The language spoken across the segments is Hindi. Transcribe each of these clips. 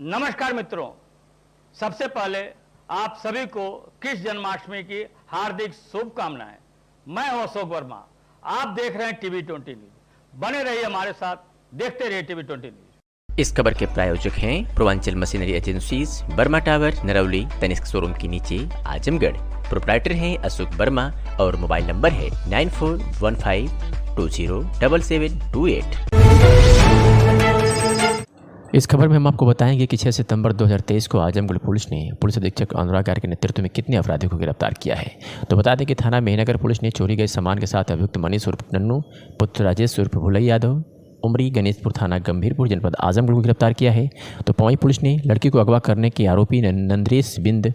नमस्कार मित्रों, सबसे पहले आप सभी को कृष्ण जन्माष्टमी की हार्दिक शुभकामनाएं। मैं हूं अशोक वर्मा, आप देख रहे हैं टीवी 20 न्यूज। बने रहिए हमारे साथ, देखते रहिए टीवी 20 न्यूज। इस खबर के प्रायोजक हैं Purvanchal machinery agencies, Burma tower, Narauli, Tanishq showroom के नीचे, आजमगढ़। प्रोप्राइटर हैं अशोक वर्मा और मोबाइल नंबर है 9415207728। इस खबर में हम आपको बताएंगे कि 6 सितंबर 2023 को आजमगढ़ पुलिस ने पुलिस अधीक्षक अनुराग आर के नेतृत्व में कितने अपराधियों को गिरफ्तार किया है। तो बता दें कि थाना मेहनगर पुलिस ने चोरी गए सामान के साथ अभियुक्त मनीष उर्फ नन्नू पुत्र राजेश उर्फ भुलई यादव उमरी गणेशपुर थाना गंभीरपुर जनपद आजमगढ़ को गिरफ्तार किया है। तो पौई पुलिस ने लड़की को अगवा करने के आरोपी नंदरेश बिंद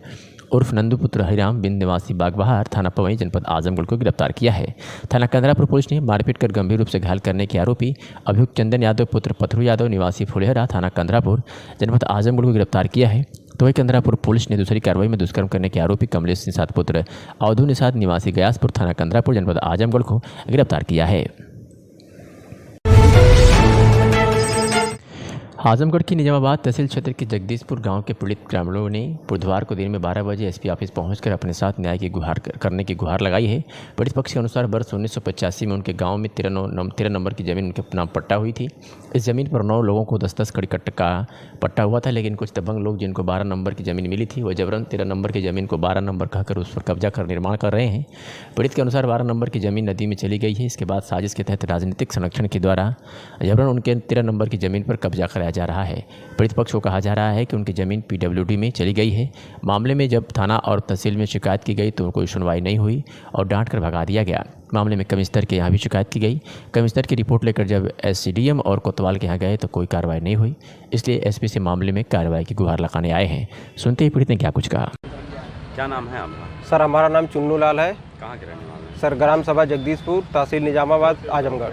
उर्फ नंदुपुत्र हरिराम बिंद निवासी बागबहार थाना पवई जनपद आजमगढ़ को गिरफ्तार किया है। थाना कंदरापुर पुलिस ने मारपीट कर गंभीर रूप से घायल करने के आरोपी अभियुक्त चंदन यादव पुत्र पथरू यादव निवासी फुलेहरा थाना कंदरापुर जनपद आजमगढ़ को गिरफ्तार किया है। तो वही कंदरापुर पुलिस ने दूसरी कार्रवाई में दुष्कर्म करने के आरोपी कमलेश निषाद पुत्र अवधू निषाद निवासी गयासपुर थाना कंदरापुर जनपद आजमगढ़ को गिरफ्तार किया है। आजमगढ़ की निजामाबाद तहसील क्षेत्र के जगदीशपुर गांव के पीड़ित ग्रामीणों ने बुधवार को दिन में 12 बजे एसपी ऑफिस पहुंचकर अपने साथ न्याय की गुहार करने की गुहार लगाई है। पीड़ित पक्ष के अनुसार वर्ष 1985 में उनके गांव में 13 नंबर की ज़मीन उनके नाम पट्टा हुई थी। इस ज़मीन पर 9 लोगों को 10-10 कड़ी कट्ट का पट्टा हुआ था, लेकिन कुछ दबंग लोग जिनको 12 नंबर की ज़मीन मिली थी, वह जबरन 13 नंबर की ज़मीन को 12 नंबर कहकर उस पर कब्जा कर निर्माण कर रहे हैं। पीड़ित के अनुसार 12 नंबर की ज़मीन नदी में चली गई है। इसके बाद साजिश के तहत राजनीतिक संरक्षण के द्वारा जबरन उनके 13 नंबर की ज़मीन पर कब्जा कराया जा रहा है। पीड़ित पक्ष को कहा जा रहा है कि उनकी ज़मीन पीडब्ल्यूडी में चली गई है। मामले में जब थाना और तहसील में शिकायत की गई तो कोई सुनवाई नहीं हुई और डांट कर भगा दिया गया। मामले में कमिश्नर के यहाँ भी शिकायत की गई। कमिश्नर की रिपोर्ट लेकर जब एसडीएम और कोतवाल के यहाँ गए तो कोई कार्रवाई नहीं हुई, इसलिए एसपी से मामले में कार्रवाई की गुहार लगाने आए हैं। सुनते ही पीड़ित ने क्या कुछ कहा। क्या नाम है आपका? सर हमारा नाम चुन्नू लाल है। कहाँ के रहने वाले हैं? सर ग्राम सभा जगदीशपुर, तहसील निजामाबाद, आजमगढ़।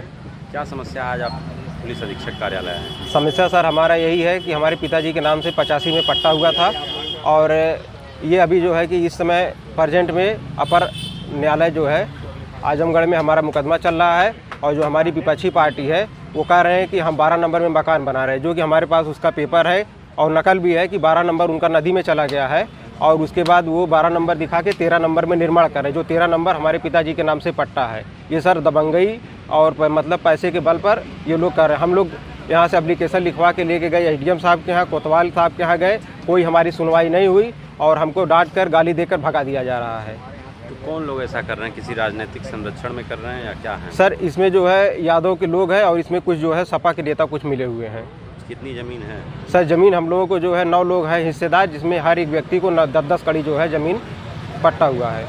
क्या समस्या आज आप पुलिस अधीक्षक कार्यालय है? समस्या सर हमारा यही है कि हमारे पिताजी के नाम से 85 में पट्टा हुआ था और ये अभी जो है कि इस समय प्रेजेंट में अपर न्यायालय जो है आजमगढ़ में हमारा मुकदमा चल रहा है और जो हमारी विपक्षी पार्टी है वो कह रहे हैं कि हम 12 नंबर में मकान बना रहे हैं, जो कि हमारे पास उसका पेपर है और नकल भी है कि 12 नंबर उनका नदी में चला गया है और उसके बाद वो 12 नंबर दिखा के 13 नंबर में निर्माण कर रहे हैं, जो 13 नंबर हमारे पिताजी के नाम से पट्टा है। ये सर दबंगई और मतलब पैसे के बल पर ये लोग कर रहे हैं। हम लोग यहाँ से एप्लीकेशन लिखवा के लेके गए एसडीएम साहब के यहाँ, कोतवाल साहब के यहाँ गए, कोई हमारी सुनवाई नहीं हुई और हमको डांट कर गाली देकर भगा दिया जा रहा है। तो कौन लोग ऐसा कर रहे हैं? किसी राजनीतिक संरक्षण में कर रहे हैं या क्या है? सर इसमें जो है यादव के लोग हैं और इसमें कुछ जो है सपा के नेता कुछ मिले हुए हैं। कितनी ज़मीन है? सर ज़मीन हम लोगों को जो है 9 लोग हैं हिस्सेदार, जिसमें हर एक व्यक्ति को 10-10 कड़ी जो है ज़मीन पट्टा हुआ है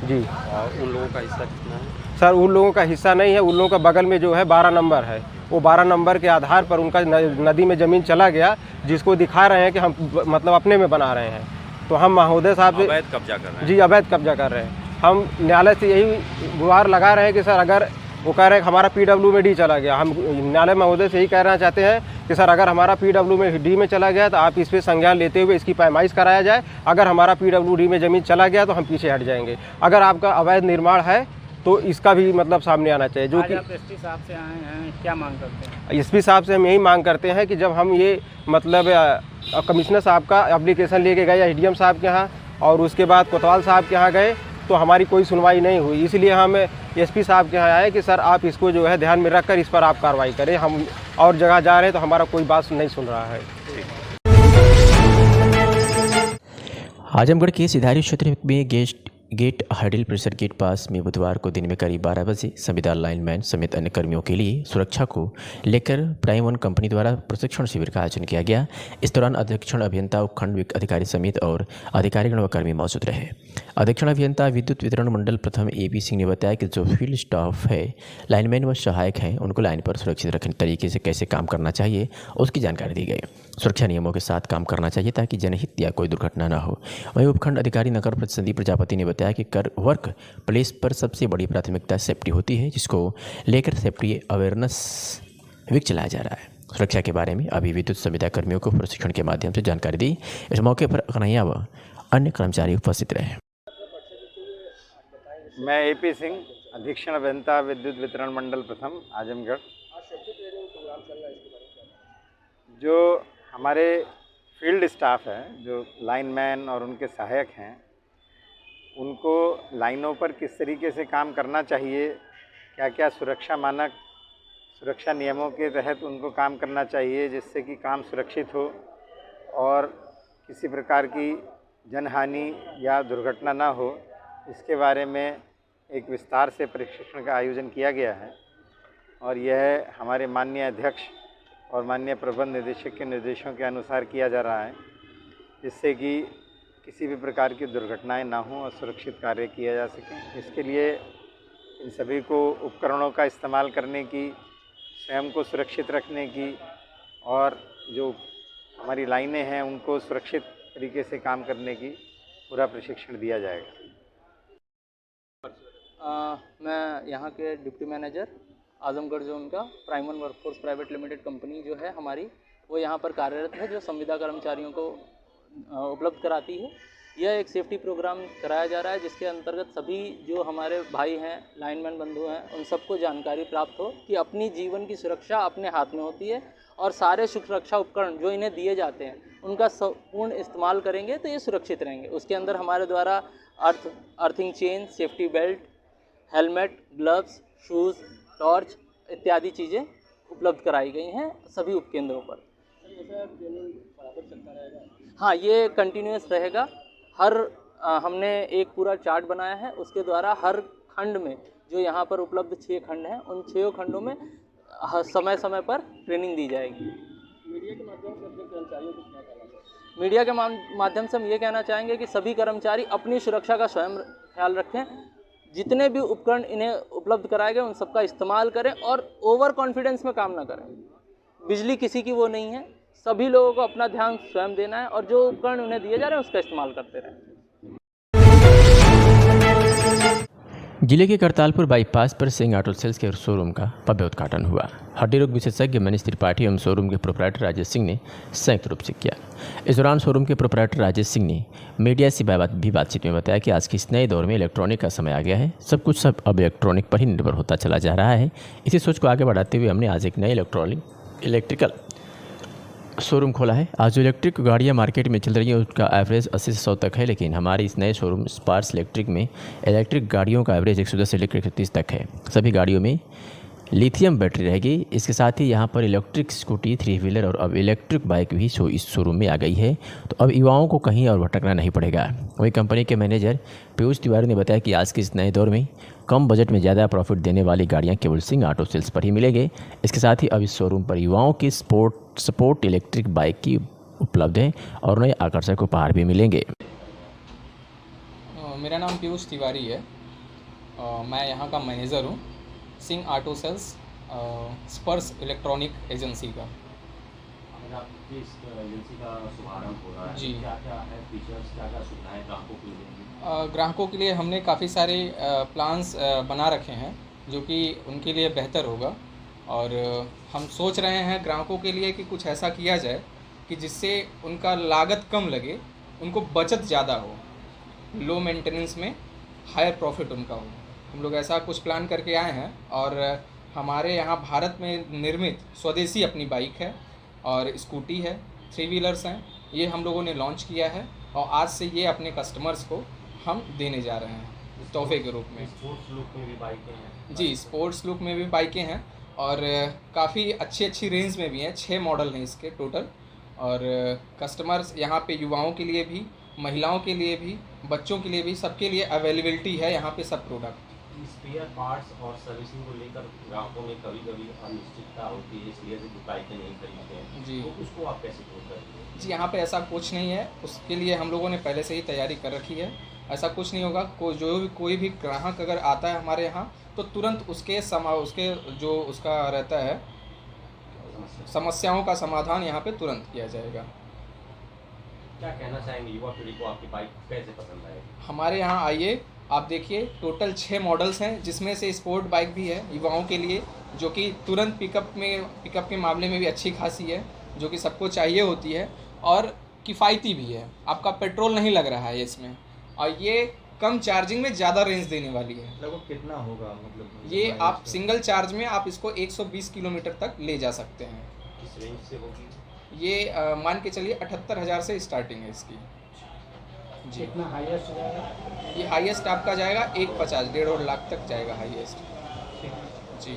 जी। और उन लोगों का हिस्सा कितना है? सर उन लोगों का हिस्सा नहीं है, उन लोगों का बगल में जो है 12 नंबर है, वो 12 नंबर के आधार पर उनका नदी में ज़मीन चला गया, जिसको दिखा रहे हैं कि हम मतलब अपने में बना रहे हैं। तो हम महोदय साहब से अवैध कब्जा कर रहे हैं? जी अवैध कब्जा कर रहे हैं। हम न्यायालय से यही गुहार लगा रहे हैं कि सर अगर वो कह रहे हैं कि हमारा पीडब्ल्यू में डी चला गया, हम न्यायालय महोदय से यही कहना चाहते हैं कि सर अगर हमारा पीडब्ल्यू में डी में चला गया तो आप इस पर संज्ञान लेते हुए इसकी पैमाइश कराया जाए। अगर हमारा पीडब्ल्यू डी में ज़मीन चला गया तो हम पीछे हट जाएंगे। अगर आपका अवैध निर्माण है तो इसका भी मतलब सामने आना चाहिए। जो कि एसपी साहब से आए हैं, क्या मांग करते हैं? एसपी साहब से हम यही मांग करते हैं कि जब हम ये मतलब कमिश्नर साहब का एप्लीकेशन लेके गए एसडीएम साहब के यहाँ और उसके बाद कोतवाल साहब के यहाँ गए तो हमारी कोई सुनवाई नहीं हुई, इसलिए हम एसपी साहब के यहाँ आए कि सर आप इसको जो है ध्यान में रखकर इस पर आप कार्रवाई करें। हम और जगह जा रहे हैं तो हमारा कोई बात नहीं सुन रहा है। आजमगढ़ के सिधारी क्षेत्र में गेट हर्डिल प्रेशर गेट पास में बुधवार को दिन में करीब 12 बजे संविदा लाइनमैन समेत अन्य कर्मियों के लिए सुरक्षा को लेकर प्राइम वन कंपनी द्वारा प्रशिक्षण शिविर का आयोजन किया गया। इस दौरान अधीक्षण अभियंता उपखंड अधिकारी समेत और अधिकारीगण व कर्मी मौजूद रहे। अधीक्षण अभियंता विद्युत वितरण मंडल प्रथम AB सिंह ने बताया कि जो फील्ड स्टाफ है, लाइनमैन व सहायक हैं, उनको लाइन पर सुरक्षित रखने तरीके से कैसे काम करना चाहिए उसकी जानकारी दी गई। सुरक्षा नियमों के साथ काम करना चाहिए ताकि जनहित या कोई दुर्घटना न हो। वहीं उपखंड अधिकारी नगर संदीप प्रजापति ने बताया कि वर्क प्लेस पर सबसे बड़ी प्राथमिकता सेफ्टी होती है, जिसको लेकर सेफ्टी अवेयरनेस वीक चलाया जा रहा है। सुरक्षा के बारे में अभी विद्युत संविदा कर्मियों को प्रशिक्षण के माध्यम से जानकारी दी। इस मौके पर कन्हैया व अन्य कर्मचारी उपस्थित रहे। मैं AP सिंह, अधीक्षण अभियंता विद्युत वितरण मंडल प्रथम आजमगढ़। जो हमारे फील्ड स्टाफ है, जो लाइनमैन और उनके सहायक हैं, उनको लाइनों पर किस तरीके से काम करना चाहिए, क्या क्या सुरक्षा मानक, सुरक्षा नियमों के तहत उनको काम करना चाहिए जिससे कि काम सुरक्षित हो और किसी प्रकार की जनहानि या दुर्घटना ना हो, इसके बारे में एक विस्तार से प्रशिक्षण का आयोजन किया गया है। और यह हमारे माननीय अध्यक्ष और माननीय प्रबंध निदेशक के निर्देशों के अनुसार किया जा रहा है, जिससे कि किसी भी प्रकार की दुर्घटनाएं ना हों और सुरक्षित कार्य किया जा सके। इसके लिए इन सभी को उपकरणों का इस्तेमाल करने की, स्वयं को सुरक्षित रखने की और जो हमारी लाइनें हैं उनको सुरक्षित तरीके से काम करने की पूरा प्रशिक्षण दिया जाएगा। मैं यहाँ के डिप्टी मैनेजर आजमगढ़ जोन का prime one workforce private limited company जो है हमारी, वो यहाँ पर कार्यरत है, जो संविदा कर्मचारियों को उपलब्ध कराती है। यह एक सेफ्टी प्रोग्राम कराया जा रहा है जिसके अंतर्गत सभी जो हमारे भाई हैं, लाइनमैन बंधु हैं, उन सबको जानकारी प्राप्त हो कि अपनी जीवन की सुरक्षा अपने हाथ में होती है और सारे सुरक्षा उपकरण जो इन्हें दिए जाते हैं उनका पूर्ण इस्तेमाल करेंगे तो ये सुरक्षित रहेंगे। उसके अंदर हमारे द्वारा earthing chain, safety belt, helmet, gloves, shoes, torch इत्यादि चीज़ें उपलब्ध कराई गई हैं सभी उपकेंद्रों पर। हाँ, ये कंटिन्यूस रहेगा। हमने एक पूरा चार्ट बनाया है, उसके द्वारा हर खंड में जो यहाँ पर उपलब्ध 6 खंड हैं, उन 6 खंडों में समय समय पर ट्रेनिंग दी जाएगी। मीडिया के माध्यम से अपने कर्मचारियों को क्या कहना चाहिए? मीडिया के माध्यम से हम ये कहना चाहेंगे कि सभी कर्मचारी अपनी सुरक्षा का स्वयं ख्याल रखें। जितने भी उपकरण इन्हें उपलब्ध कराए गए उन सबका इस्तेमाल करें और ओवर कॉन्फिडेंस में काम ना करें। बिजली किसी की वो नहीं है, सभी लोगों को अपना ध्यान स्वयं देना है और जो उपकरण उन्हें दिए जा रहे हैं उसका इस्तेमाल करते रहें। जिले के करतालपुर बाईपास पर सिंह ऑटो सेल्स के शोरूम का भव्य उद्घाटन हुआ। हड्डी रोग विशेषज्ञ मनीष त्रिपाठी एवं शोरूम के प्रोपराइटर राजेश सिंह ने संयुक्त रूप से किया। इस दौरान शोरूम के प्रोपराइटर राजेश सिंह ने मीडिया से बातचीत में बताया कि आज के इस नए दौर में इलेक्ट्रॉनिक का समय आ गया है, सब कुछ अब इलेक्ट्रॉनिक पर ही निर्भर होता चला जा रहा है। इसी सोच को आगे बढ़ाते हुए हमने आज एक नए इलेक्ट्रिकल शोरूम खोला है। आज जो इलेक्ट्रिक गाड़ियाँ मार्केट में चल रही हैं उसका एवरेज 80 से 100 तक है, लेकिन हमारे इस नए शोरूम स्पार्स इलेक्ट्रिक में इलेक्ट्रिक गाड़ियों का एवरेज 110 से लेकर 130 तक है। सभी गाड़ियों में लिथियम बैटरी रहेगी। इसके साथ ही यहाँ पर इलेक्ट्रिक स्कूटी, 3 व्हीलर और अब इलेक्ट्रिक बाइक भी इस शोरूम में आ गई है, तो अब युवाओं को कहीं और भटकना नहीं पड़ेगा। वहीं कंपनी के मैनेजर पीयूष तिवारी ने बताया कि आज के इस नए दौर में कम बजट में ज़्यादा प्रॉफिट देने वाली गाड़ियाँ केवल सिंह ऑटो सेल्स पर ही मिलेंगे। इसके साथ ही अब इस शोरूम पर युवाओं की सपोर्ट इलेक्ट्रिक बाइक की उपलब्ध है और उन्हें आकर्षक उपहार भी मिलेंगे। मेरा नाम पीयूष तिवारी है, मैं यहाँ का मैनेजर हूँ सिंह ऑटो सेल्स स्पर्स इलेक्ट्रॉनिक एजेंसी का। एजेंसी का शुभारंभ हो रहा है, जी, क्या-क्या है फीचर्स, क्या-क्या सुविधाएं ग्राहकों के लिए? ग्राहकों के लिए हमने काफ़ी सारे प्लान्स बना रखे हैं जो कि उनके लिए बेहतर होगा और हम सोच रहे हैं ग्राहकों के लिए कि कुछ ऐसा किया जाए कि जिससे उनका लागत कम लगे, उनको बचत ज़्यादा हो, लो मेंटेनेंस में हायर प्रॉफिट उनका हो। हम लोग ऐसा कुछ प्लान करके आए हैं और हमारे यहाँ भारत में निर्मित स्वदेशी अपनी बाइक है और स्कूटी है, 3 व्हीलर्स हैं, ये हम लोगों ने लॉन्च किया है और आज से ये अपने कस्टमर्स को हम देने जा रहे हैं तोहफे के रूप में। स्पोर्ट्स लुक में भी बाइकें हैं? जी, स्पोर्ट्स लुक में भी बाइकें हैं और काफ़ी अच्छी रेंज में भी हैं। 6 मॉडल हैं इसके टोटल और कस्टमर्स यहाँ पे युवाओं के लिए भी, महिलाओं के लिए भी, बच्चों के लिए भी, सबके लिए अवेलेबिलिटी है यहाँ पे सब प्रोडक्ट। स्पेयर पार्ट्स और सर्विसिंग को लेकर ग्राहकों में कभी-कभी अनिश्चितता होती है, इसलिए जो बाइकें नहीं खरीदते हैं, जी, तो उसको आप कैसे दूर करेंगे? जी, यहाँ पे ऐसा कुछ नहीं है, उसके लिए हम लोगों ने पहले से ही तैयारी कर रखी है। ऐसा कुछ नहीं होगा। कोई भी ग्राहक अगर आता है हमारे यहाँ तो तुरंत उसके जो उसका रहता है समस्याओं का समाधान यहाँ पे तुरंत किया जाएगा। क्या कहना चाहेंगे युवा पीढ़ी को, आपकी बाइक कैसे पसंद आएगी? हमारे यहाँ आइए, आप देखिए टोटल 6 मॉडल्स हैं जिसमें से स्पोर्ट बाइक भी है युवाओं के लिए, जो कि तुरंत पिकअप के मामले में भी अच्छी खासी है, जो कि सबको चाहिए होती है और किफ़ायती भी है। आपका पेट्रोल नहीं लग रहा है इसमें और ये कम चार्जिंग में ज़्यादा रेंज देने वाली है। लगभग कितना होगा, मतलब ये आप सिंगल चार्ज में आप इसको 120 किलोमीटर तक ले जा सकते हैं। किस रेंज से होगी? ये मान के चलिए 78,000 से स्टार्टिंग है इसकी जी। कितना हाईएस्ट जाएगा? ये हाईएस्ट आपका जाएगा 1,50,000 1.5 लाख तक जाएगा हाईएस्ट जी।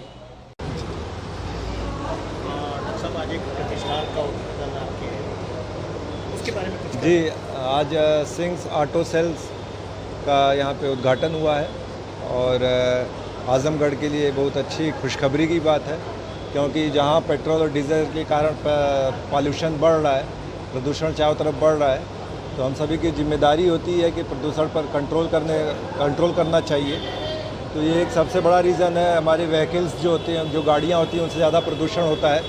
डॉक्टर साहब आज एक प्रतिष्ठान का उद्घाटन आपके, उसके बारे में कुछ जी, आज सिंग्स ऑटो सेल्स का यहाँ पे उद्घाटन हुआ है और आजमगढ़ के लिए बहुत अच्छी खुशखबरी की बात है, क्योंकि जहाँ पेट्रोल और डीजल के कारण पॉल्यूशन बढ़ रहा है, प्रदूषण चारों तरफ बढ़ रहा है, तो हम सभी की जिम्मेदारी होती है कि प्रदूषण पर कंट्रोल करना चाहिए। तो ये एक सबसे बड़ा रीज़न है। हमारे व्हीकल्स जो होते हैं, जो गाड़ियाँ होती हैं, उनसे ज़्यादा प्रदूषण होता है।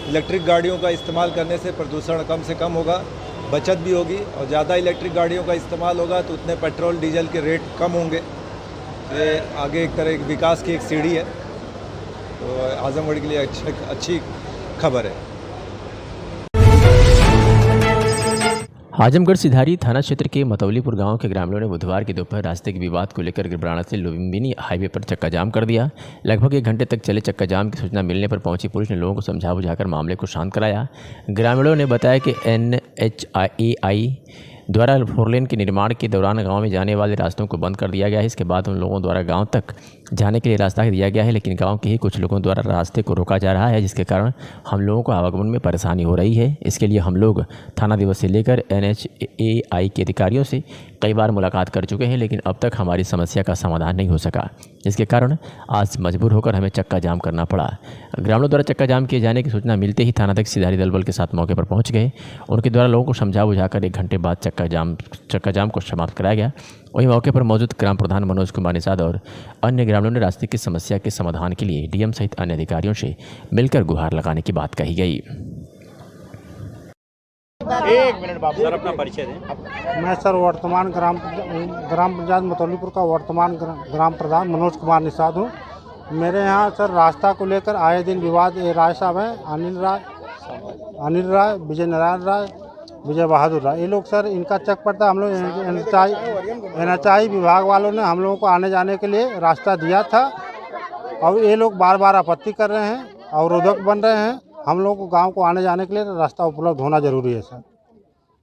इलेक्ट्रिक गाड़ियों का इस्तेमाल करने से प्रदूषण कम से कम होगा, बचत भी होगी, और ज़्यादा इलेक्ट्रिक गाड़ियों का इस्तेमाल होगा तो उतने पेट्रोल डीजल के रेट कम होंगे। ये आगे एक तरह की विकास की एक सीढ़ी है, तो आजमगढ़ के लिए अच्छी खबर है। आजमगढ़ सिधारी थाना क्षेत्र के मतौलीपुर गांव के ग्रामीणों ने बुधवार की दोपहर रास्ते के विवाद को लेकर गिरब्राणा से लुम्बिनी हाईवे पर चक्का जाम कर दिया। लगभग 1 घंटे तक चले चक्का जाम की सूचना मिलने पर पहुंची पुलिस ने लोगों को समझा बुझाकर मामले को शांत कराया। ग्रामीणों ने बताया कि NHAI द्वारा 4 लेन के निर्माण के दौरान गांव में जाने वाले रास्तों को बंद कर दिया गया है। इसके बाद उन लोगों द्वारा गांव तक जाने के लिए रास्ता दिया गया है, लेकिन गांव के ही कुछ लोगों द्वारा रास्ते को रोका जा रहा है, जिसके कारण हम लोगों को आवागमन में परेशानी हो रही है। इसके लिए हम लोग थाना दिवस से लेकर NHAI के अधिकारियों से कई बार मुलाकात कर चुके हैं, लेकिन अब तक हमारी समस्या का समाधान नहीं हो सका, जिसके कारण आज मजबूर होकर हमें चक्का जाम करना पड़ा। ग्रामीणों द्वारा चक्का जाम किए जाने की सूचना मिलते ही थानाध्यक्ष सिधारी दल बल के साथ मौके पर पहुंच गए। उनके द्वारा लोगों को समझा बुझाकर 1 घंटे बाद चक्का जाम को समाप्त कराया गया। वहीं मौके पर मौजूद ग्राम प्रधान मनोज कुमार निषाद और अन्य ग्रामीणों ने रास्ते की समस्या के समाधान के लिए DM सहित अन्य अधिकारियों से मिलकर गुहार लगाने की बात कही गई। 1 मिनट बाबू सर, अपना परिचय दें। मैं सर वर्तमान ग्राम पंचायत मतौलीपुर का वर्तमान ग्राम प्रधान मनोज कुमार निषाद हूँ। मेरे यहाँ सर रास्ता को लेकर आए दिन विवाद राय साहब हैं, अनिल राय, विजय नारायण राय, विजय बहादुर राय, ये लोग सर इनका चेक पड़ता। हम लोग NHAI विभाग वालों ने हम लोगों को आने जाने के लिए रास्ता दिया था, और ये लोग बार बार आपत्ति कर रहे हैं, अवरोधक बन रहे हैं। हम लोगों को गांव को आने जाने के लिए रास्ता उपलब्ध होना जरूरी है सर।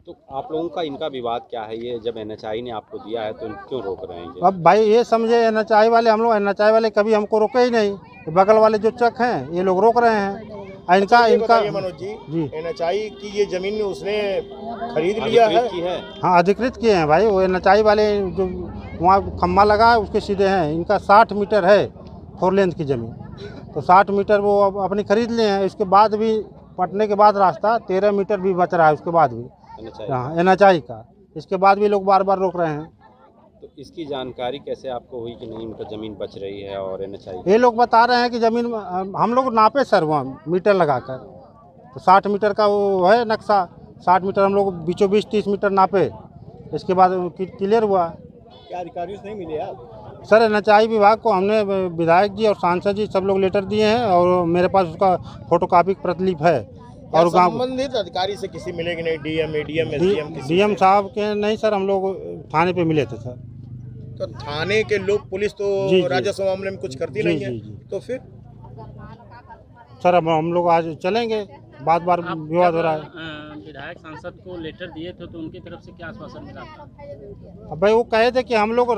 तो आप लोगों का इनका विवाद क्या है? ये जब NHAI ने आपको दिया है तो क्यों रोक रहे हैं? अब भाई ये समझे NHAI वाले, हम लोग NHAI वाले कभी हमको रोके ही नहीं। बगल वाले जो चक हैं ये लोग रोक रहे हैं। इनका मनोज जी NHAI की ये जमीन में उसने खरीद लिया है? हाँ, अधिकृत किए हैं भाई। वो NHAI वाले जो वहाँ खम्भा लगा है उसके सीधे हैं। इनका 60 मीटर है 4 लेंथ की ज़मीन, तो 60 मीटर वो अपनी खरीद लिए हैं। इसके बाद भी पटने के बाद रास्ता 13 मीटर भी बच रहा है, उसके बाद भी NHAI का। इसके बाद भी लोग बार बार रोक रहे हैं। तो इसकी जानकारी कैसे आपको हुई कि नहीं इनका ज़मीन बच रही है? और NHAI ये लोग बता रहे हैं कि ज़मीन हम लोग नापे सर वहाँ मीटर लगाकर, तो 60 मीटर का वो है नक्शा। 60 मीटर हम लोग बीचों बीच 30 मीटर नापे, इसके बाद क्लियर हुआ। क्या अधिकारी नहीं मिले आप? सर NHAI विभाग को हमने विधायक जी और सांसद जी सब लोग लेटर दिए हैं, और मेरे पास उसका फोटोकॉपी प्रतिलिपि है। और संबंधित अधिकारी से किसी मिले कि नहीं? DM, ADM, SDM? DM साहब के नहीं सर, हम लोग थाने पे मिले थे सर। तो थाने के लोग, पुलिस तो राजस्व मामले में कुछ करती नहीं है, तो फिर सर अब हम लोग आज चलेंगे। बार विवाद हो रहा है। विधायक सांसद को लेटर दिए थे तो उनकी तरफ से क्या आश्वासन मिला था? अब भाई वो कहे थे कि हम लोग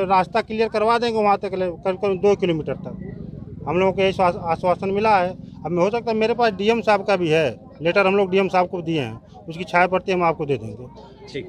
रास्ता क्लियर करवा देंगे वहाँ तक, करीब 2 किलोमीटर तक। हम लोगों को यही आश्वासन मिला है। अब हो सकता है मेरे पास DM साहब का भी है लेटर, हम लोग DM साहब को दिए हैं, उसकी छाया प्रति हम आपको दे देंगे। ठीक।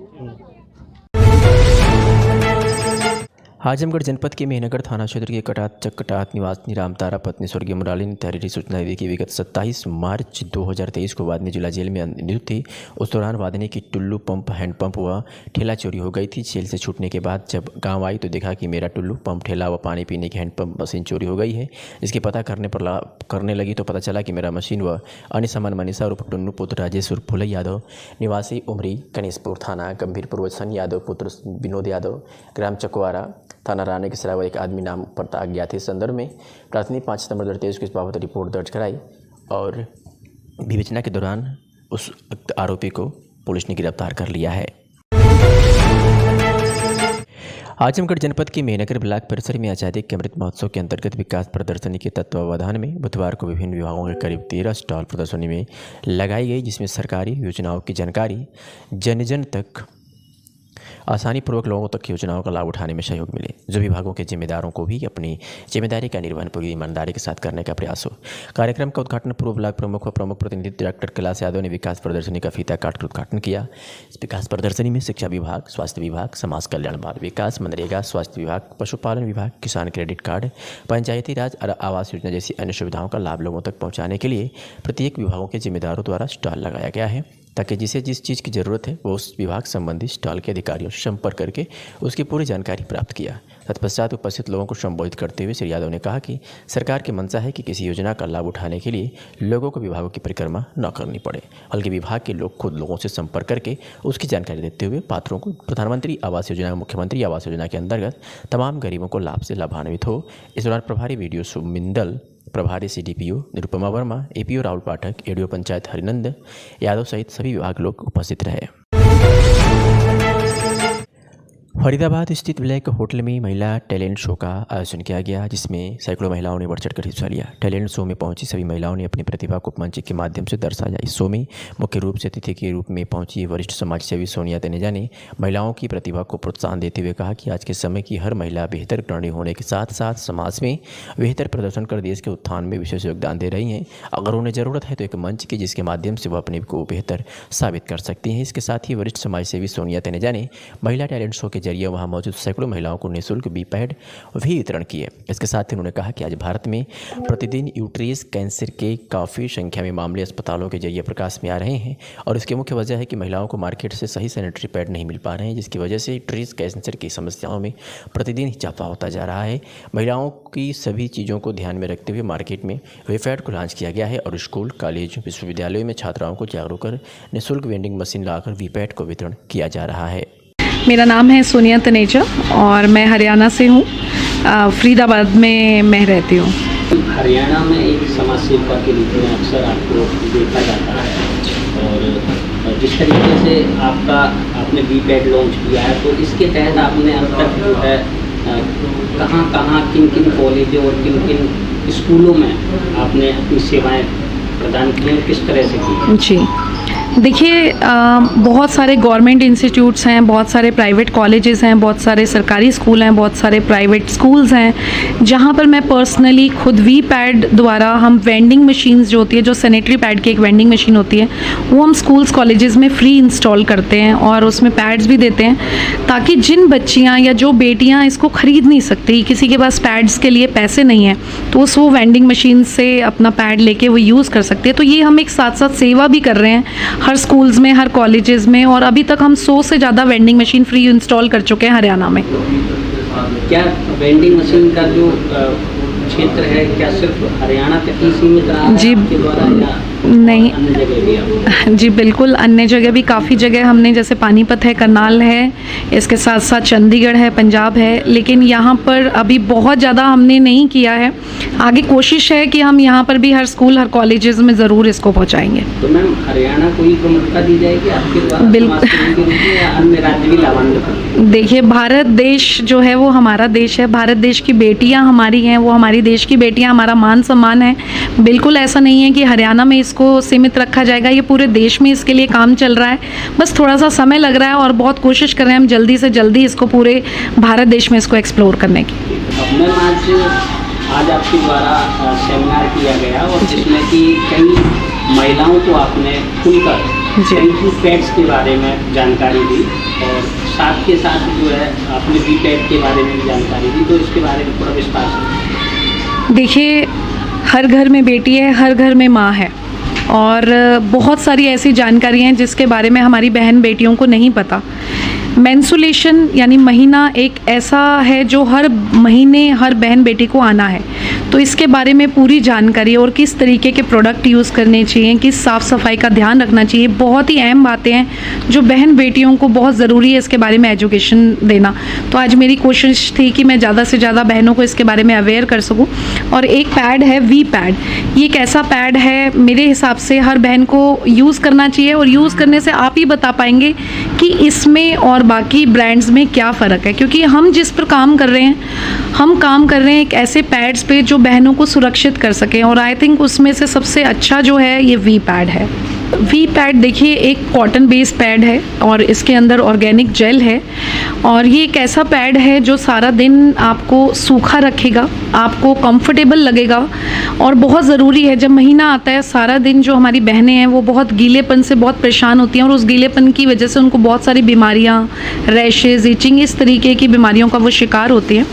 आजमगढ़ जनपद के मेहनगढ़ थाना क्षेत्र के चकटात निवासी रामतारा पत्नी स्वर्गीय मुराली ने तहरीरी सूचना दी कि विगत 27 मार्च 2023 को वादनी जिला जेल में नियुक्त थी। उस दौरान वादनी की टुल्लू पंप, हैंडपंप व ठेला चोरी हो गई थी। जेल से छूटने के बाद जब गांव आई तो देखा कि मेरा टुल्लू पंप, ठेला व पानी पीने की हैंडपंप मशीन चोरी हो गई है। इसके पता करने लगी तो पता चला कि मेरा मशीन व अन्य सामान मनीषा उर्फ टुन्नू पुत्र राजेश उर्फ फुलई यादव निवासी उमरी कनीसपुर थाना गंभीरपुर व सन यादव पुत्र विनोद यादव ग्राम चकवारा थाना राणे के सिवा एक आदमी नाम पर अज्ञात इस संदर्भ में प्राथमिक 5 सितंबर 2023 को इस बाबत रिपोर्ट दर्ज कराई, और विवेचना के दौरान उस आरोपी को पुलिस ने गिरफ्तार कर लिया है। आजमगढ़ जनपद के मेहनगर ब्लॉक परिसर में आज़ादी के अमृत महोत्सव के अंतर्गत विकास प्रदर्शनी के तत्वावधान में बुधवार को विभिन्न विभागों के करीब 13 स्टॉल प्रदर्शनी में लगाई गई, जिसमें सरकारी योजनाओं की जानकारी जन जन तक आसानी पूर्वक लोगों तक योजनाओं का लाभ उठाने में सहयोग मिले। जो विभागों के जिम्मेदारों को भी अपनी जिम्मेदारी का निर्वहन पूरी ईमानदारी के साथ करने का प्रयास हो। कार्यक्रम का उद्घाटन पूर्व ब्लॉक प्रमुख व प्रमुख प्रतिनिधि डॉक्टर कैलाश यादव ने विकास प्रदर्शनी का फीता काटकर उद्घाटन किया। इस विकास प्रदर्शनी में शिक्षा विभाग, स्वास्थ्य विभाग, समाज कल्याण बाल विकास, मनरेगा, स्वास्थ्य विभाग, पशुपालन विभाग, किसान क्रेडिट कार्ड, पंचायती राज और आवास योजना जैसी अन्य सुविधाओं का लाभ लोगों तक पहुँचाने के लिए प्रत्येक विभागों के जिम्मेदारों द्वारा स्टॉल लगाया गया है, ताकि जिसे जिस चीज़ की ज़रूरत है वो उस विभाग संबंधी स्टॉल के अधिकारियों से संपर्क करके उसकी पूरी जानकारी प्राप्त किया। तत्पश्चात उपस्थित लोगों को संबोधित करते हुए श्री यादव ने कहा कि सरकार की मंशा है कि किसी योजना का लाभ उठाने के लिए लोगों को विभागों की परिक्रमा न करनी पड़े, बल्कि विभाग के लोग खुद लोगों से संपर्क करके उसकी जानकारी देते हुए पात्रों को प्रधानमंत्री आवास योजना, मुख्यमंत्री आवास योजना के अंतर्गत तमाम गरीबों को लाभ से लाभान्वित हो। इस दौरान प्रभारी वीडियो सुमिंदल, प्रभारी CDPO निरुपमा वर्मा, APO राहुल पाठक, ADO पंचायत हरिनंद यादव सहित सभी विभाग लोग उपस्थित रहे। फरीदाबाद स्थित ब्लैक होटल में महिला टैलेंट शो का आयोजन किया गया, जिसमें सैकड़ों महिलाओं ने बढ़ चढ़कर हिस्सा लिया। टैलेंट शो में पहुंची सभी महिलाओं ने अपनी प्रतिभा को मंच के माध्यम से दर्शाया। इस शो में मुख्य रूप से अतिथि के रूप में पहुंची वरिष्ठ समाज सेवी सोनिया तनेजा ने महिलाओं की प्रतिभा को प्रोत्साहन देते हुए कहा कि आज के समय की हर महिला बेहतर करने होने के साथ साथ समाज में बेहतर प्रदर्शन कर देश के उत्थान में विशेष योगदान दे रही हैं। अगर उन्हें ज़रूरत है तो एक मंच की जिसके माध्यम से वह अपने को बेहतर साबित कर सकती हैं। इसके साथ ही वरिष्ठ समाज सेवी सोनिया तनेजा ने महिला टैलेंट शो के जरिए वहाँ मौजूद सैकड़ों महिलाओं को निःशुल्क पैड भी वितरण किए। इसके साथ ही उन्होंने कहा कि आज भारत में प्रतिदिन यूट्रस कैंसर के काफ़ी संख्या में मामले अस्पतालों के जरिए प्रकाश में आ रहे हैं और इसकी मुख्य वजह है कि महिलाओं को मार्केट से सही सैनिटरी पैड नहीं मिल पा रहे हैं, जिसकी वजह से यूट्रस कैंसर की समस्याओं में प्रतिदिन इजाफा होता जा रहा है। महिलाओं की सभी चीज़ों को ध्यान में रखते हुए मार्केट में पैड को लॉन्च किया गया है और स्कूल, कॉलेज, विश्वविद्यालयों में छात्राओं को जागरूक कर निःशुल्क वेंडिंग मशीन लाकर पैड को वितरण किया जा रहा है। मेरा नाम है सोनिया तनेजा और मैं हरियाणा से हूँ। फरीदाबाद में मैं रहती हूँ। हरियाणा में एक समाज सेविका के रूप में अक्सर आपको देखा जाता है और जिस तरीके से आपने पैड लॉन्च किया है, तो इसके तहत आपने अब तक जो है कहाँ किन कॉलेजों और किन स्कूलों में आपने अपनी सेवाएं प्रदान की और किस तरह से की? जी देखिए, बहुत सारे गवर्नमेंट इंस्टीट्यूट्स हैं, बहुत सारे प्राइवेट कॉलेजेस हैं, बहुत सारे सरकारी स्कूल हैं, बहुत सारे प्राइवेट स्कूल्स हैं, जहाँ पर मैं पर्सनली खुद पैड द्वारा हम वेंडिंग मशीन्स जो होती है, जो सैनिटरी पैड की एक वेंडिंग मशीन होती है, वो हम स्कूल्स कॉलेजेस में फ्री इंस्टॉल करते हैं और उसमें पैड्स भी देते हैं, ताकि जिन बच्चियाँ या जो बेटियाँ इसको ख़रीद नहीं सकती, किसी के पास पैड्स के लिए पैसे नहीं हैं, तो वो वेंडिंग मशीन से अपना पैड लेके वो यूज़ कर सकते हैं। तो ये हम एक साथ साथ सेवा भी कर रहे हैं हर स्कूल्स में, हर कॉलेजेस में, और अभी तक हम 100 से ज़्यादा वेंडिंग मशीन फ्री इंस्टॉल कर चुके हैं हरियाणा में। क्या वेंडिंग मशीन का जो क्षेत्र है क्या सिर्फ हरियाणा तक ही सीमित रहा है जी आपके द्वारा या नहीं? अन्य जगह भी? जी बिल्कुल, अन्य जगह भी काफ़ी जगह हमने, जैसे पानीपत है, करनाल है, इसके साथ साथ चंडीगढ़ है, पंजाब है, लेकिन यहाँ पर अभी बहुत ज़्यादा हमने नहीं किया है। आगे कोशिश है कि हम यहाँ पर भी हर स्कूल, हर कॉलेजेस में ज़रूर इसको पहुँचाएंगे। तो मैम, हरियाणा को ही प्रमुखता दी जाएगी आपके द्वारा समाज सेवा के रूप में या अन्य राज्य भी लाभान्वित? देखिए, भारत देश जो है वो हमारा देश है, भारत देश की बेटियाँ हमारी हैं, वो हमारी देश की बेटियाँ, हमारा मान सम्मान है। बिल्कुल ऐसा नहीं है कि हरियाणा में इसको सीमित रखा जाएगा, ये पूरे देश में इसके लिए काम चल रहा है, बस थोड़ा सा समय लग रहा है और बहुत कोशिश कर रहे हैं हम जल्दी से जल्दी इसको पूरे भारत देश में इसको एक्सप्लोर करने की। आज आपके द्वारा सेमिनार किया गया और जिसमें कि कई महिलाओं को आपने खुलकर सैनिटरी पैड्स के बारे में जानकारी दी और साथ के साथ जो है आपने पैड के बारे में भी जानकारी दी, तो इसके बारे में थोड़ा विस्तार से। देखिए, हर घर में बेटी है, हर घर में माँ है, और बहुत सारी ऐसी जानकारी हैं जिसके बारे में हमारी बहन बेटियों को नहीं पता। मेंसुलेशन यानी महीना एक ऐसा है जो हर महीने हर बहन बेटी को आना है, तो इसके बारे में पूरी जानकारी और किस तरीके के प्रोडक्ट यूज़ करने चाहिए, किस साफ़ सफाई का ध्यान रखना चाहिए, बहुत ही अहम बातें हैं जो बहन बेटियों को बहुत ज़रूरी है इसके बारे में एजुकेशन देना। तो आज मेरी कोशिश थी कि मैं ज़्यादा से ज़्यादा बहनों को इसके बारे में अवेयर कर सकूँ। और एक पैड है पैड, ये एक ऐसा पैड है मेरे हिसाब से हर बहन को यूज़ करना चाहिए, और यूज़ करने से आप ही बता पाएंगे कि इसमें और बाकी ब्रांड्स में क्या फ़र्क है, क्योंकि हम जिस पर काम कर रहे हैं, हम काम कर रहे हैं एक ऐसे पैड्स पे जो बहनों को सुरक्षित कर सकें। और आई थिंक उसमें से सबसे अच्छा जो है ये वी पैड है। वी पैड देखिए एक कॉटन बेस्ड पैड है और इसके अंदर ऑर्गेनिक जेल है, और ये एक ऐसा पैड है जो सारा दिन आपको सूखा रखेगा, आपको कंफर्टेबल लगेगा। और बहुत ज़रूरी है, जब महीना आता है सारा दिन जो हमारी बहनें हैं वो बहुत गीलेपन से बहुत परेशान होती हैं, और उस गीलेपन की वजह से उनको बहुत सारी बीमारियां, रैशेज, इचिंग, इस तरीके की बीमारियों का वो शिकार होती हैं।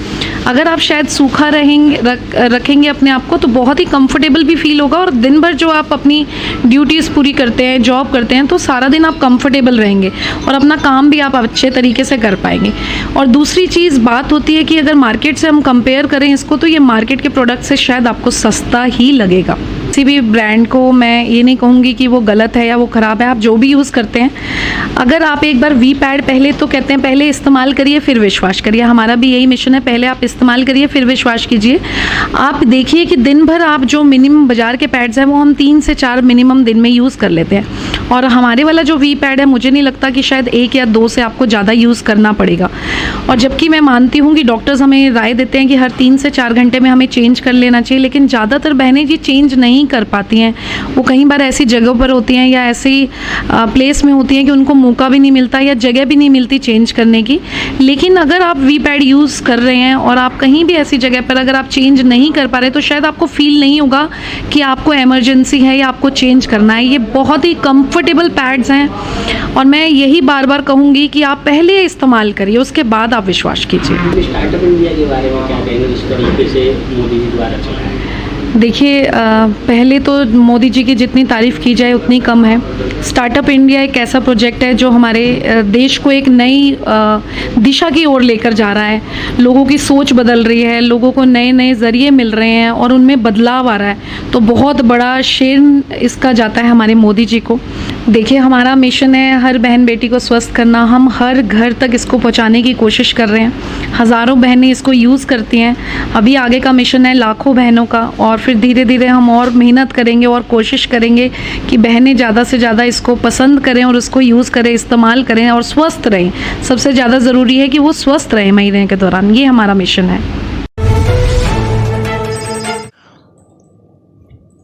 अगर आप शायद सूखा रखेंगे अपने आप को तो बहुत ही कंफर्टेबल भी फील होगा, और दिन भर जो आप अपनी ड्यूटीज़ पूरी करते हैं, जॉब करते हैं, तो सारा दिन आप कंफर्टेबल रहेंगे और अपना काम भी आप अच्छे तरीके से कर पाएंगे। और दूसरी चीज़ बात होती है कि अगर मार्केट से हम कंपेयर करें इसको, तो ये मार्केट के प्रोडक्ट से शायद आपको सस्ता ही लगेगा। किसी भी ब्रांड को मैं ये नहीं कहूँगी कि वो गलत है या वो ख़राब है, आप जो भी यूज़ करते हैं, अगर आप एक बार वी पैड पहले तो कहते हैं पहले इस्तेमाल करिए फिर विश्वास करिए, हमारा भी यही मिशन है, पहले आप इस्तेमाल करिए फिर विश्वास कीजिए। आप देखिए कि दिन भर आप जो मिनिमम बाज़ार के पैड्स हैं वो हम 3 से 4 मिनिमम दिन में यूज़ कर लेते हैं, और हमारे वाला जो वी पैड है मुझे नहीं लगता कि शायद 1 या 2 से आपको ज़्यादा यूज़ करना पड़ेगा। और जबकि मैं मानती हूँ कि डॉक्टर्स हमें राय देते हैं कि हर 3 से 4 घंटे में हमें चेंज कर लेना चाहिए, लेकिन ज़्यादातर बहनें जी चेंज नहीं कर पाती हैं। वो कई बार ऐसी जगहों पर होती हैं या ऐसी प्लेस में होती हैं कि उनको मौका भी नहीं मिलता या जगह भी नहीं मिलती चेंज करने की। लेकिन अगर आप वी पैड यूज़ कर रहे हैं और आप कहीं भी ऐसी जगह पर अगर आप चेंज नहीं कर पा रहे, तो शायद आपको फील नहीं होगा कि आपको इमरजेंसी है या आपको चेंज करना है। ये बहुत ही कंफर्टेबल पैड्स हैं, और मैं यही बार बार कहूँगी कि आप पहले इस्तेमाल करिए, उसके बाद आप विश्वास कीजिए। स्टार्टअप इंडिया के बारे में क्या कहेंगे, जिस तरीके से मोदी जी द्वारा चलाया है? देखिए पहले तो मोदी जी की जितनी तारीफ़ की जाए उतनी कम है। स्टार्टअप इंडिया एक ऐसा प्रोजेक्ट है जो हमारे देश को एक नई दिशा की ओर लेकर जा रहा है। लोगों की सोच बदल रही है, लोगों को नए नए ज़रिए मिल रहे हैं और उनमें बदलाव आ रहा है। तो बहुत बड़ा श्रेय इसका जाता है हमारे मोदी जी को। देखिए हमारा मिशन है हर बहन बेटी को स्वस्थ करना, हम हर घर तक इसको पहुंचाने की कोशिश कर रहे हैं। हज़ारों बहनें इसको यूज़ करती हैं, अभी आगे का मिशन है लाखों बहनों का, और फिर धीरे धीरे हम और मेहनत करेंगे और कोशिश करेंगे कि बहनें ज़्यादा से ज़्यादा इसको पसंद करें और उसको यूज़ करें, इस्तेमाल करें और स्वस्थ रहें। सबसे ज़्यादा ज़रूरी है कि वो स्वस्थ रहें महीने के दौरान, ये हमारा मिशन है।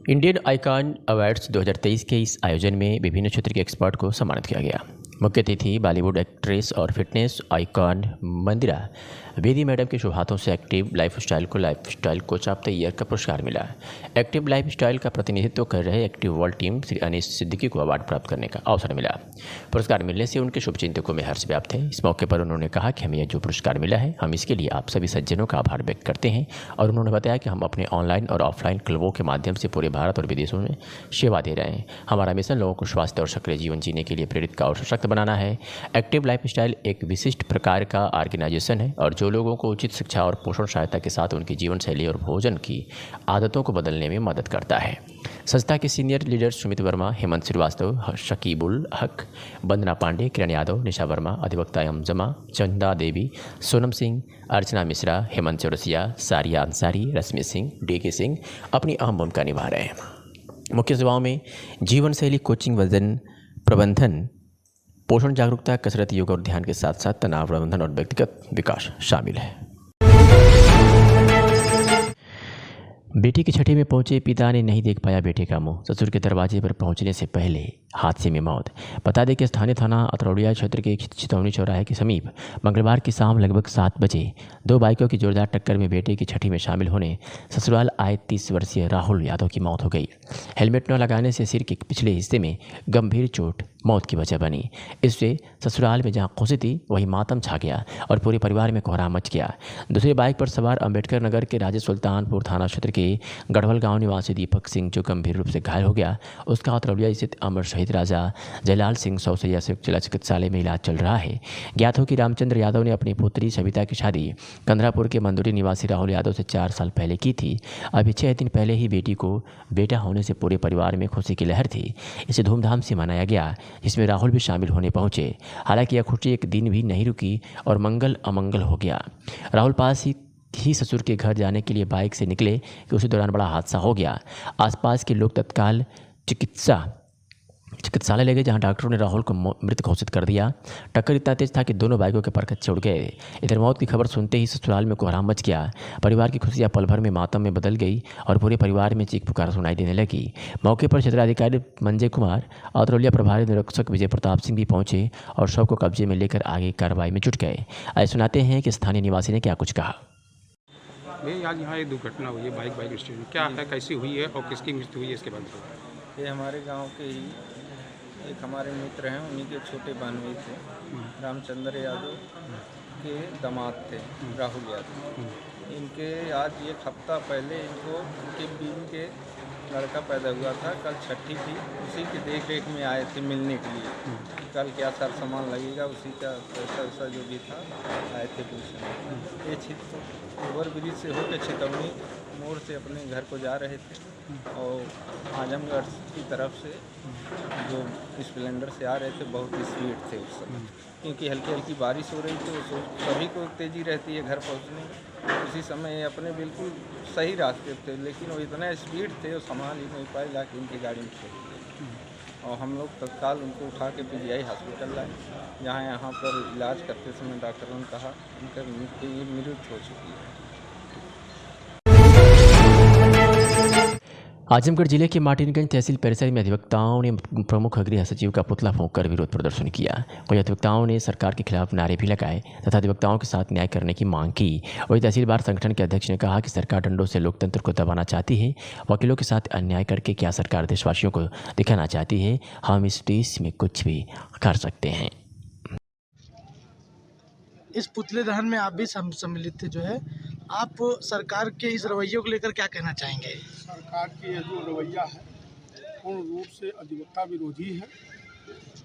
इंडियन आइकॉन अवार्ड्स 2023 के इस आयोजन में विभिन्न क्षेत्र के एक्सपर्ट को सम्मानित किया गया। मुख्य अतिथि बॉलीवुड एक्ट्रेस और fitness icon Mandira Bedi madam के शुभ हाथों से active lifestyle coach of the year का पुरस्कार मिला। एक्टिव लाइफस्टाइल का प्रतिनिधित्व कर रहे active world team Shri Anees Siddiqui को अवार्ड प्राप्त करने का अवसर मिला। पुरस्कार मिलने से उनके शुभचिंतकों में हर्ष व्याप्त है। इस मौके पर उन्होंने कहा कि हमें यह जो पुरस्कार मिला है, हम इसके लिए आप सभी सज्जनों का आभार व्यक्त करते हैं। और उन्होंने बताया कि हम अपने ऑनलाइन और ऑफलाइन क्लबों के माध्यम से पूरे भारत और विदेशों में सेवा दे रहे हैं। हमारा मिशन लोगों को स्वास्थ्य और सक्रिय जीवन जीने के लिए प्रेरित का और सशक्त बनाना है। एक्टिव लाइफस्टाइल एक विशिष्ट प्रकार का ऑर्गेनाइजेशन है और जो लोगों को उचित शिक्षा और पोषण सहायता के साथ उनकी जीवन शैली और भोजन की आदतों को बदलने में मदद करता है। संस्था के सीनियर लीडर्स सुमित वर्मा, हेमंत श्रीवास्तव, शकीबुल हक, वंदना पांडे, किरण यादव, निशा वर्मा, अधिवक्ता अमजमा, चंदा देवी, सोनम सिंह, अर्चना मिश्रा, हेमंत चौरसिया, सारिया अंसारी, रश्मि सिंह, DK सिंह अपनी अहम भूमिका निभा रहे हैं। मुख्य सेवाओं में जीवन शैली कोचिंग, वजन प्रबंधन, पोषण जागरूकता, कसरत, योग और ध्यान के साथ साथ तनाव प्रबंधन और व्यक्तिगत विकास शामिल है। बेटी की छठी में पहुंचे पिता ने नहीं देख पाया बेटे का मुंह। ससुर के दरवाजे पर पहुंचने से पहले हादसे में मौत। बता दें कि स्थानीय थाना अतरौड़िया क्षेत्र के चितौनी चौराहे के समीप मंगलवार की शाम लगभग 7 बजे 2 बाइकों की जोरदार टक्कर में बेटे की छठी में शामिल होने ससुराल आए 30 वर्षीय राहुल यादव की मौत हो गई। हेलमेट न लगाने से सिर के पिछले हिस्से में गंभीर चोट मौत की वजह बनी। इससे ससुराल में जहां खुशी थी वहीं मातम छा गया और पूरे परिवार में कोहराम मच गया। दूसरी बाइक पर सवार अंबेडकर नगर के राजे सुल्तानपुर थाना क्षेत्र के गढ़वल गांव निवासी दीपक सिंह जो गंभीर रूप से घायल हो गया, उसका अतरौलिया स्थित अमर शहीद राजा जयलाल सिंह सौसैया से जिला चिकित्सालय में इलाज चल रहा है। ज्ञात हो कि रामचंद्र यादव ने अपनी पुत्री सविता की शादी कंदरापुर के मंदुरी निवासी राहुल यादव से 4 साल पहले की थी। अभी 6 दिन पहले ही बेटी को बेटा होने से पूरे परिवार में खुशी की लहर थी। इसे धूमधाम से मनाया गया, जिसमें राहुल भी शामिल होने पहुंचे। हालांकि यह खुशी एक दिन भी नहीं रुकी और मंगल अमंगल हो गया। राहुल पास ही ससुर के घर जाने के लिए बाइक से निकले कि उसी दौरान बड़ा हादसा हो गया। आसपास के लोग तत्काल चिकित्सा चिकित्सालय ले गए, जहां डॉक्टरों ने राहुल को मृत घोषित कर दिया। टक्कर इतना तेज था कि दोनों बाइकों के परखच्चे उड़ गए। इधर मौत की खबर सुनते ही ससुराल में कोहराम मच गया। परिवार की खुशियां पल भर में मातम में बदल गई और पूरे परिवार में चीख पुकार सुनाई देने लगी। मौके पर क्षेत्राधिकारी मंजय कुमार, औतरौलिया प्रभारी निरीक्षक विजय प्रताप सिंह भी पहुंचे और शव को कब्जे में लेकर आगे कार्रवाई में जुट गए। आइए सुनाते हैं कि स्थानीय निवासी ने क्या कुछ कहा। भैया आज यहाँ एक दुर्घटना हुई है बाइक एक्सीडेंट, क्या है, कैसी हुई है और किसकी मृत्यु हुई है, इसके बाद ये हमारे गांव के ही एक हमारे मित्र हैं, उन्हीं के छोटे भानवे थे, रामचंद्र यादव के दामाद थे राहुल यादव। इनके आज एक हफ्ता पहले इनको उनके बीवी के लड़का पैदा हुआ था। कल छठी थी, उसी की देख रेख में आए थे मिलने के लिए। कल क्या सार सामान लगेगा उसी का पैसा वैसा जो भी था आए थे पूछने। ये ओवर ब्रिज से होकर चेतौनी मोड़ से अपने घर को जा रहे थे और आजमगढ़ की तरफ से जो स्प्लेंडर से आ रहे थे बहुत स्पीड थे उस समय, क्योंकि हल्की हल्की बारिश हो रही थी, तो सभी को तेज़ी रहती है घर पहुंचने। उसी समय अपने बिल्कुल सही रास्ते थे, लेकिन वो इतना स्पीड थे वो संभाल ही नहीं पाए, जाके उनकी गाड़ी में फेंक दिए और हम लोग तत्काल उनको उठा के PGI हॉस्पिटल लाए, जहाँ यहाँ पर इलाज करते समय डॉक्टरों ने कहा उनका मृत्यु हो चुकी है। आजमगढ़ जिले के मार्टिनगंज तहसील परिसर में अधिवक्ताओं ने प्रमुख गृह सचिव का पुतला फूंककर विरोध प्रदर्शन किया। वहीं अधिवक्ताओं ने सरकार के खिलाफ नारे भी लगाए तथा अधिवक्ताओं के साथ न्याय करने की मांग की। वहीं तहसील बार संगठन के अध्यक्ष ने कहा कि सरकार डंडों से लोकतंत्र को दबाना चाहती है। वकीलों के साथ अन्याय करके क्या सरकार देशवासियों को दिखाना चाहती है, हम इस देश में कुछ भी कर सकते हैं। इस पुतले दहन में आप भी सम्मिलित थे, जो है आप सरकार के इस रवैये को लेकर क्या कहना चाहेंगे? सरकार की यह जो रवैया है पूर्ण रूप से अधिवक्ता विरोधी है।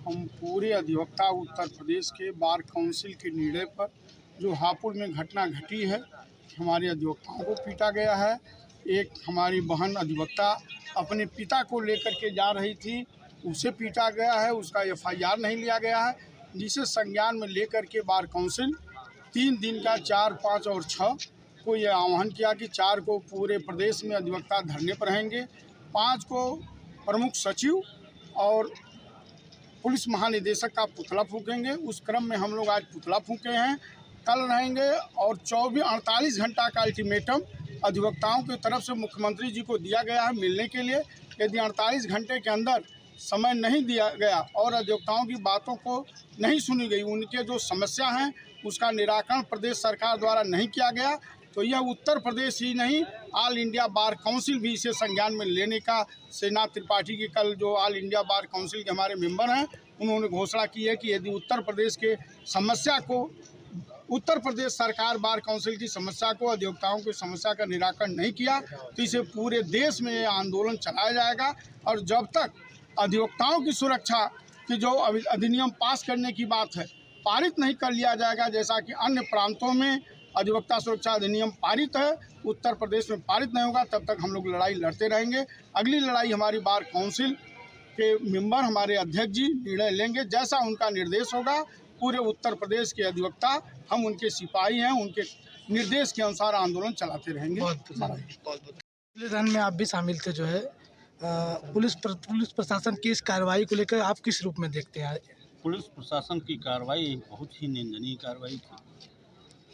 हम पूरे अधिवक्ता उत्तर प्रदेश के बार काउंसिल के निर्णय पर जो हापुड़ में घटना घटी है, हमारे अधिवक्ताओं को पीटा गया है। एक हमारी बहन अधिवक्ता अपने पिता को लेकर के जा रही थी, उसे पीटा गया है, उसका FIR नहीं लिया गया है, जिसे संज्ञान में लेकर के बार काउंसिल 3 दिन का 4, 5 और 6 को यह आह्वान किया कि 4 को पूरे प्रदेश में अधिवक्ता धरने पर रहेंगे, 5 को प्रमुख सचिव और पुलिस महानिदेशक का पुतला फूकेंगे। उस क्रम में हम लोग आज पुतला फूके हैं, कल रहेंगे और 48 घंटा का अल्टीमेटम अधिवक्ताओं की तरफ से मुख्यमंत्री जी को दिया गया है मिलने के लिए। यदि 48 घंटे के अंदर समय नहीं दिया गया और अधिवक्ताओं की बातों को नहीं सुनी गई, उनके जो समस्या हैं उसका निराकरण प्रदेश सरकार द्वारा नहीं किया गया, तो यह उत्तर प्रदेश ही नहीं ऑल इंडिया बार काउंसिल भी इसे संज्ञान में लेने का, सेना त्रिपाठी की कल जो ऑल इंडिया बार काउंसिल के हमारे मेंबर हैं उन्होंने घोषणा की है कि यदि उत्तर प्रदेश के समस्या को, उत्तर प्रदेश सरकार बार काउंसिल की समस्या को, अधिवक्ताओं की समस्या का निराकरण नहीं किया तो इसे पूरे देश में आंदोलन चलाया जाएगा। और जब तक अधिवक्ताओं की सुरक्षा की जो अधिनियम पास करने की बात है पारित नहीं कर लिया जाएगा, जैसा कि अन्य प्रांतों में अधिवक्ता सुरक्षा अधिनियम पारित है, उत्तर प्रदेश में पारित नहीं होगा, तब तक हम लोग लड़ाई लड़ते रहेंगे। अगली लड़ाई हमारी बार काउंसिल के मेंबर हमारे अध्यक्ष जी निर्णय लेंगे, जैसा उनका निर्देश होगा। पूरे उत्तर प्रदेश के अधिवक्ता हम उनके सिपाही हैं, उनके निर्देश के अनुसार आंदोलन चलाते रहेंगे। पुतले दहन में आप भी शामिल थे, जो है पुलिस प्रशासन की इस कार्रवाई को लेकर आप किस रूप में देखते हैं? पुलिस प्रशासन की कार्रवाई बहुत ही निंदनीय कार्रवाई थी।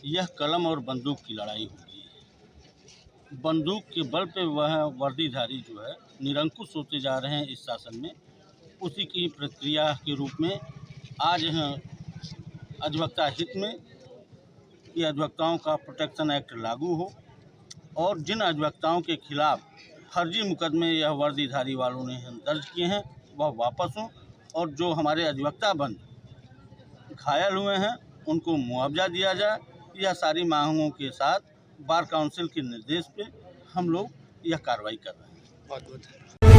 यह कलम और बंदूक की लड़ाई हो रही है। बंदूक के बल पे वह वर्दीधारी जो है निरंकुश होते जा रहे हैं इस शासन में, उसी की प्रक्रिया के रूप में आज अधिवक्ता हित में ये अधिवक्ताओं का प्रोटेक्शन एक्ट लागू हो और जिन अधिवक्ताओं के खिलाफ फर्जी मुकदमे यह वर्दीधारी वालों ने दर्ज किए हैं वह वापस हों और जो हमारे अधिवक्ता बंद घायल हुए हैं उनको मुआवजा दिया जाए। यह सारी मांगों के साथ बार काउंसिल के निर्देश पे हम लोग यह कार्रवाई कर रहे हैं।